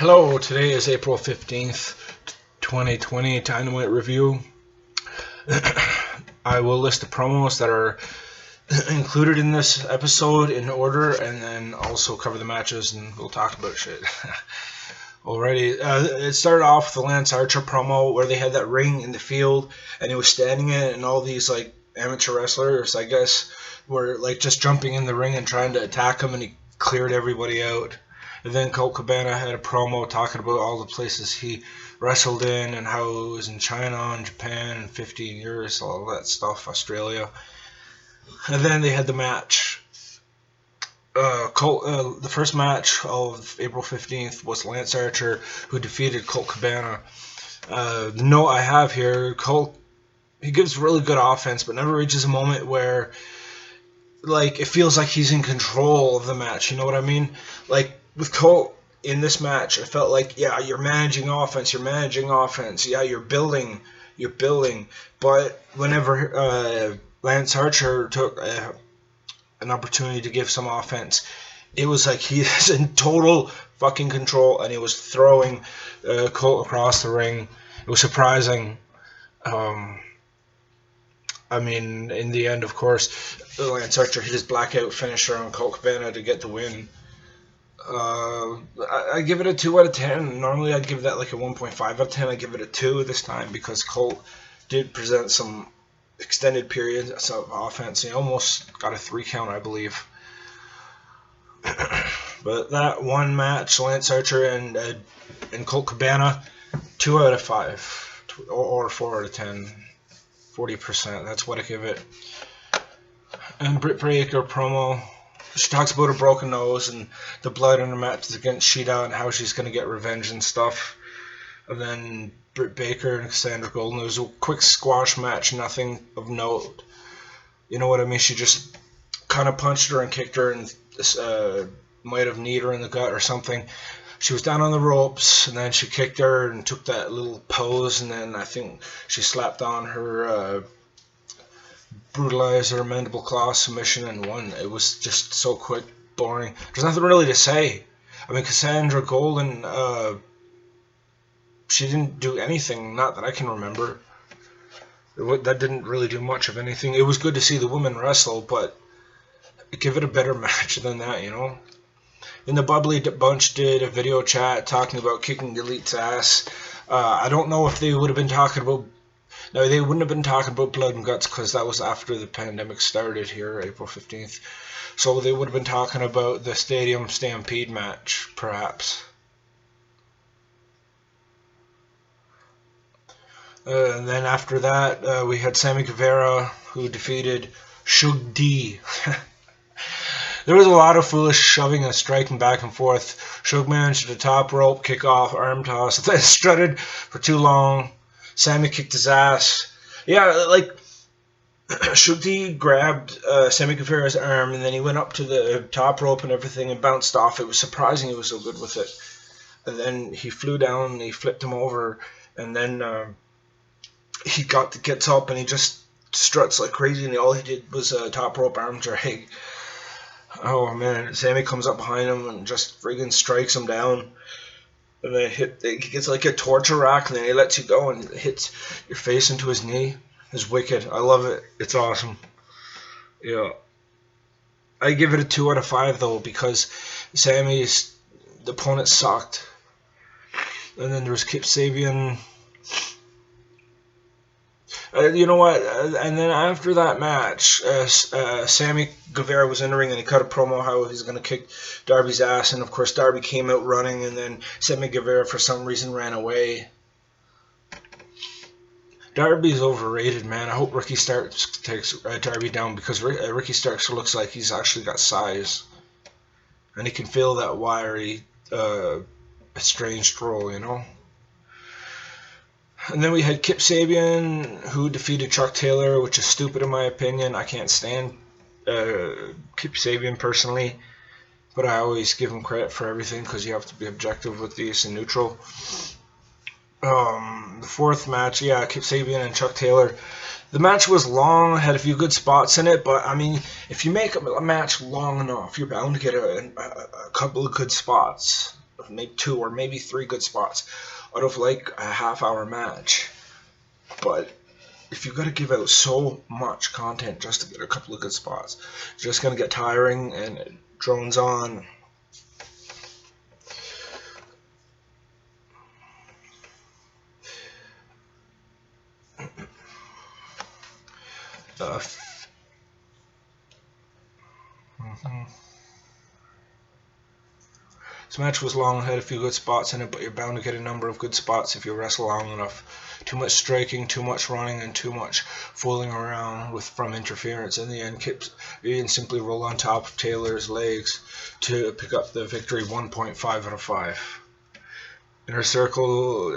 Hello, today is April 15th, 2020, Dynamite Review. I will list the promos that are included in this episode in order, and then also cover the matches, and we'll talk about shit. Alrighty, it started off with the Lance Archer promo where they had that ring in the field, and he was standing in it, and all these like amateur wrestlers, I guess, were like just jumping in the ring and trying to attack him, and he cleared everybody out. And then Colt Cabana had a promo talking about all the places he wrestled in and how it was in China and Japan in 15 years, all that stuff, Australia. And then they had the match. The first match of April 15th was Lance Archer, who defeated Colt Cabana. The note I have here, Colt, he gives really good offense, but never reaches a moment where, like, it feels like he's in control of the match. You know what I mean? Like, with Colt in this match, it felt like, yeah, you're managing offense. Yeah, you're building. But whenever Lance Archer took an opportunity to give some offense, it was like he is in total fucking control, and he was throwing Colt across the ring. It was surprising. In the end, of course, Lance Archer hit his blackout finisher on Colt Cabana to get the win. I give it a 2 out of 10. Normally I'd give that like a 1.5 out of 10. I give it a 2 this time because Colt did present some extended periods of offense. He almost got a 3 count, I believe. But that one match, Lance Archer and Colt Cabana, 2 out of 5 or 4 out of 10. 40%, that's what I give it. And Britt Baker promo, she talks about her broken nose and the blood in her matches against Sheeta and how she's going to get revenge and stuff. And then Britt Baker and Cassandra Golden, it was a quick squash match, nothing of note. You know what I mean? She just kind of punched her and kicked her and might have kneed her in the gut or something. She was down on the ropes, and then she kicked her and took that little pose, and then I think she slapped on her brutalizer mandible claw submission and won. It was just so quick, boring. There's nothing really to say. I mean, Cassandra Golden, she didn't do anything, not that I can remember. That didn't really do much of anything. It was good to see the women wrestle, but give it a better match than that, you know? Then the Bubbly Bunch did a video chat talking about kicking the Elite's ass. I don't know if they would have been talking about... No, they wouldn't have been talking about Blood and Guts because that was after the pandemic started here, April 15th. So they would have been talking about the Stadium Stampede match, perhaps. And then after that, we had Sammy Guevara, who defeated Shug D. There was a lot of foolish shoving and striking back and forth. Shug managed the top rope, kick off, arm toss, then strutted for too long. Sammy kicked his ass. Yeah, like, Shug D grabbed Sammy Guevara's arm, and then he went up to the top rope and everything and bounced off. It was surprising he was so good with it. And then he flew down, and he flipped him over, and then he gets up, and he just struts like crazy, and all he did was a top rope arm drag. Oh man, Sammy comes up behind him and just friggin' strikes him down. And then he gets like a torture rack, and then he lets you go and hits your face into his knee. It's wicked. I love it. It's awesome. Yeah. I give it a 2 out of 5 though, because the opponent sucked. And then there was Kip Sabian. You know what? And then after that match, Sammy Guevara was in the ring and he cut a promo how he's going to kick Darby's ass. And of course, Darby came out running, and then Sammy Guevara for some reason ran away. Darby's overrated, man. I hope Ricky Starks takes Darby down, because Ricky Starks looks like he's actually got size. And he can fill that wiry, estranged role, you know? And then we had Kip Sabian, who defeated Chuck Taylor, which is stupid in my opinion. I can't stand Kip Sabian personally, but I always give him credit for everything because you have to be objective with these and neutral. The fourth match, yeah, Kip Sabian and Chuck Taylor. The match was long, had a few good spots in it, but I mean, if you make a match long enough, you're bound to get a couple of good spots. maybe 2 or maybe 3 good spots out of like a half-hour match. But if you've got to give out so much content just to get a couple of good spots, it's just going to get tiring and it drones on. This match was long and had a few good spots in it, but you're bound to get a number of good spots if you wrestle long enough. Too much striking, too much running, and too much fooling around from interference. In the end, Kip Ian simply rolled on top of Taylor's legs to pick up the victory, 1.5 out of 5. Inner Circle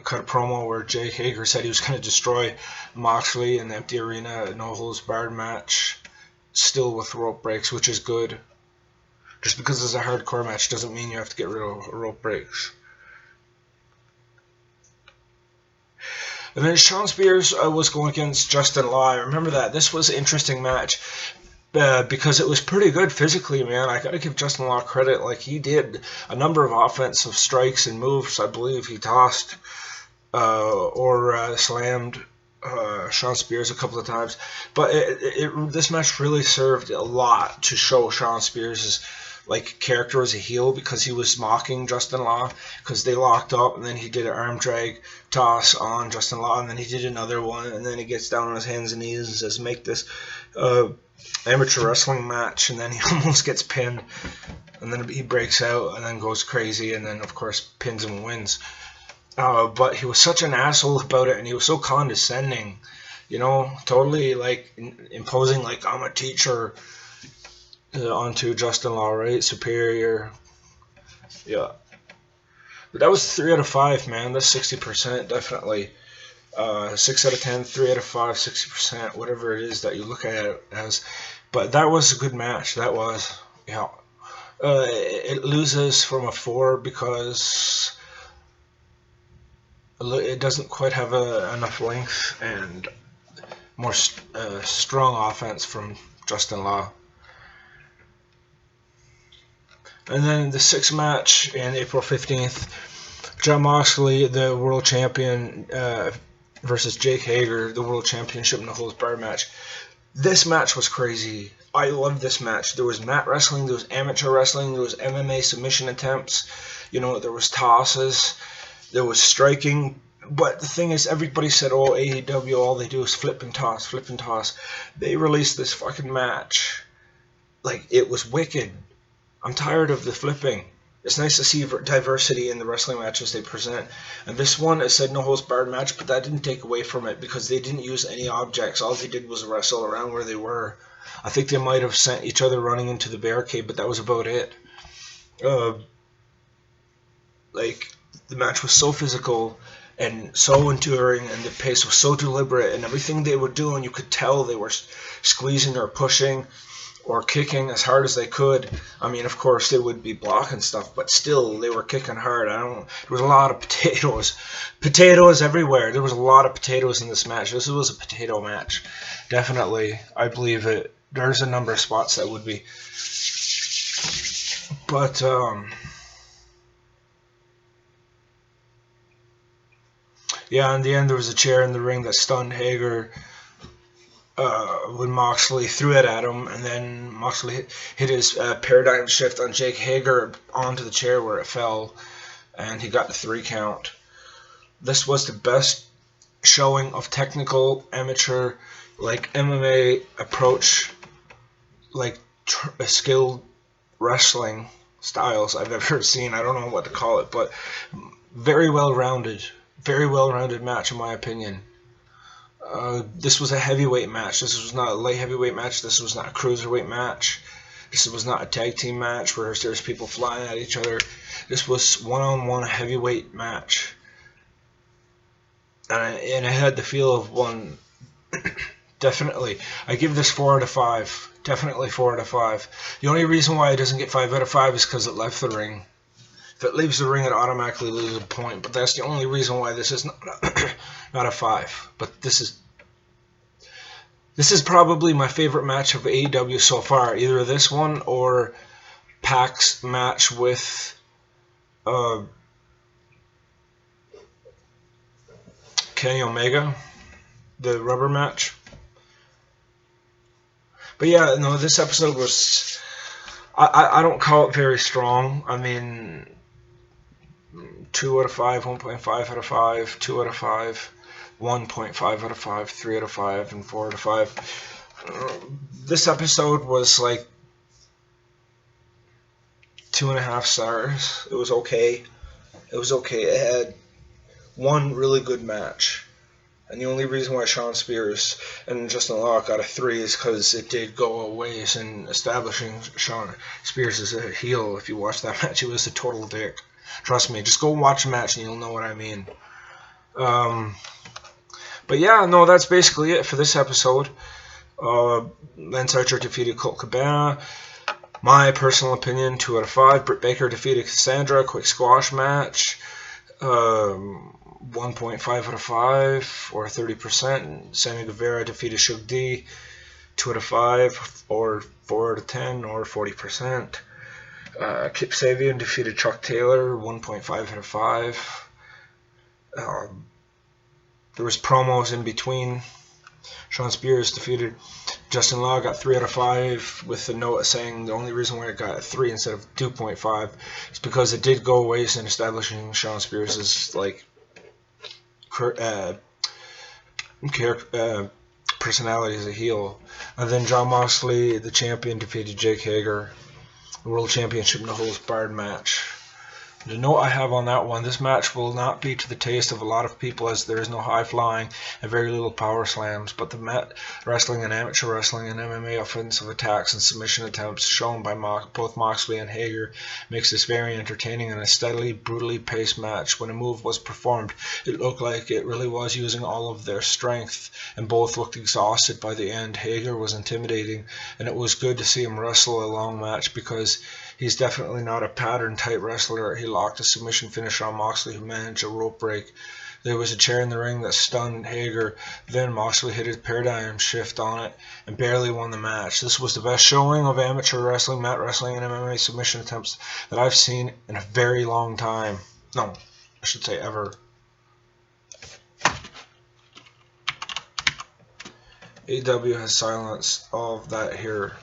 cut a promo where Jake Hager said he was going to destroy Moxley in the empty arena, no holds barred match, still with rope breaks, which is good. Just because it's a hardcore match doesn't mean you have to get rid of rope breaks. And then Shawn Spears was going against Justin Law. I remember that. This was an interesting match because it was pretty good physically, man. I got to give Justin Law credit. Like, he did a number of offensive strikes and moves. I believe he tossed or slammed Shawn Spears a couple of times. But this match really served a lot to show Shawn Spears' character as a heel, because he was mocking Justin Law because they locked up, and then he did an arm drag toss on Justin Law, and then he did another one, and then he gets down on his hands and knees and says, make this amateur wrestling match, and then he almost gets pinned, and then he breaks out and then goes crazy, and then of course pins and wins. But he was such an asshole about it, and he was so condescending, totally imposing I'm a teacher onto Justin Law, right? Superior. Yeah. But that was 3 out of 5, man. That's 60%, definitely. 6 out of 10, 3 out of 5, 60%, whatever it is that you look at it as. But that was a good match. That was, yeah. It loses from a 4 because it doesn't quite have enough length and more strong offense from Justin Law. And then the 6th match in April 15th, Jon Moxley, the world champion, versus Jake Hager, the world championship no holds barred match. This match was crazy. I loved this match. There was mat wrestling, there was amateur wrestling, there was MMA submission attempts, there was tosses, there was striking. But the thing is, everybody said, oh, AEW, all they do is flip and toss, flip and toss. They released this fucking match. It was wicked. I'm tired of the flipping. It's nice to see diversity in the wrestling matches they present. And this one, it said no holds barred match, but that didn't take away from it because they didn't use any objects. All they did was wrestle around where they were. I think they might have sent each other running into the barricade, but that was about it. The match was so physical and so enduring, and the pace was so deliberate, and everything they were doing, you could tell they were squeezing or pushing or kicking as hard as they could. I mean, of course, they would be blocking stuff, but still, they were kicking hard. There was a lot of potatoes everywhere. There was a lot of potatoes in this match. This was a potato match, definitely. I believe it. There's a number of spots that would be, but yeah. In the end, there was a chair in the ring that stunned Hager. When Moxley threw it at him, and then Moxley hit his paradigm shift on Jake Hager onto the chair where it fell, and he got the 3 count. This was the best showing of technical amateur, MMA approach, skilled wrestling styles I've ever seen. I don't know what to call it, but very well-rounded match in my opinion. This was a heavyweight match. This was not a light heavyweight match. This was not a cruiserweight match. This was not a tag team match where there's people flying at each other. This was one-on-one heavyweight match. And it had the feel of one. Definitely. I give this 4 out of 5. Definitely 4 out of 5. The only reason why it doesn't get 5 out of 5 is because it left the ring. If it leaves the ring, it automatically loses a point. But that's the only reason why this is not a 5. But this is probably my favorite match of AEW so far. Either this one or Pac's match with Kenny Omega, the rubber match. But yeah, no, this episode was, I don't call it very strong. I mean, 2 out of 5, 1.5 out of 5, 2 out of 5, 1.5 out of 5, 3 out of 5, and 4 out of 5. This episode was like 2.5 stars. It was okay. It had one really good match. And the only reason why Sean Spears and Justin Locke got a 3 is because it did go a ways in establishing Sean Spears as a heel. If you watch that match, he was a total dick. Trust me, just go watch the match and you'll know what I mean. But yeah, no, that's basically it for this episode. Lance Archer defeated Colt Cabana. My personal opinion, 2 out of 5. Britt Baker defeated Cassandra, quick squash match. 1.5 out of 5, or 30%. Sammy Guevara defeated Shug D, 2 out of 5, or 4 out of 10, or 40%. Kip Sabian defeated Chuck Taylor, 1.5 out of 5. There was promos in between. Sean Spears defeated Justin Law, got 3 out of 5, with a note saying the only reason why it got a 3 instead of 2.5 is because it did go ways in establishing Sean Spears as like personality as a heel. And then Jon Moxley, the champion, defeated Jake Hager, the World Championship no holds barred match. The note I have on that one, this match will not be to the taste of a lot of people as there is no high flying and very little power slams, but the wrestling and amateur wrestling and MMA offensive attacks and submission attempts shown by both Moxley and Hager makes this very entertaining and a steadily, brutally paced match. When a move was performed, it looked like it really was using all of their strength, and both looked exhausted by the end. Hager was intimidating, and it was good to see him wrestle a long match because he's definitely not a pattern-type wrestler. He locked a submission finish on Moxley, who managed a rope break. There was a chair in the ring that stunned Hager. Then Moxley hit his paradigm shift on it and barely won the match. This was the best showing of amateur wrestling, mat wrestling, and MMA submission attempts that I've seen in a very long time. No, I should say ever. AEW has silenced all of that here.